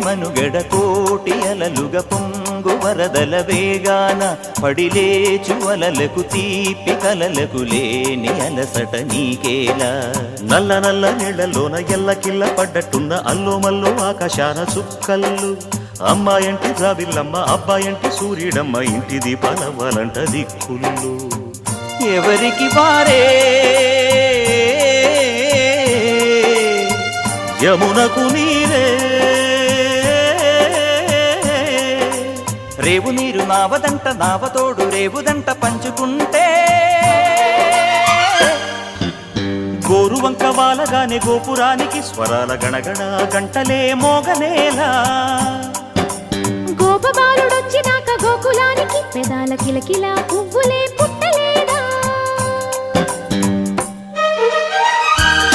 మనుగడ కోటి అలలుగా పొంగు వరదల వేగాన పడిలేచు అలలకు తీపి కలలకు లేని అలసట నీకేలా నల్ల నల్ల నీళ్లలోన ఎల్లకిల్ల పడ్డట్టున్న అల్లో మల్లో ఆకాశాన చుక్కల్లు అమ్మాయంటి రావిల్లమ్మ అబ్బాయంటి సూర్యుడమ్మ ఇంటి దీపాలవ్వాలంట దిక్కులు ఎవరికి వారే యమునకు నీరే రేవు నీరు నావదంట నావతోడు రేవుదంట పంచుకుంటే గోరువంక వాలగానే గోపురానికి స్వరాల గణగణ గంటలే మోగనేలా గోపబాలుడొచ్చినాక గోకులానికి పెదాల కిలకిల పువ్వులే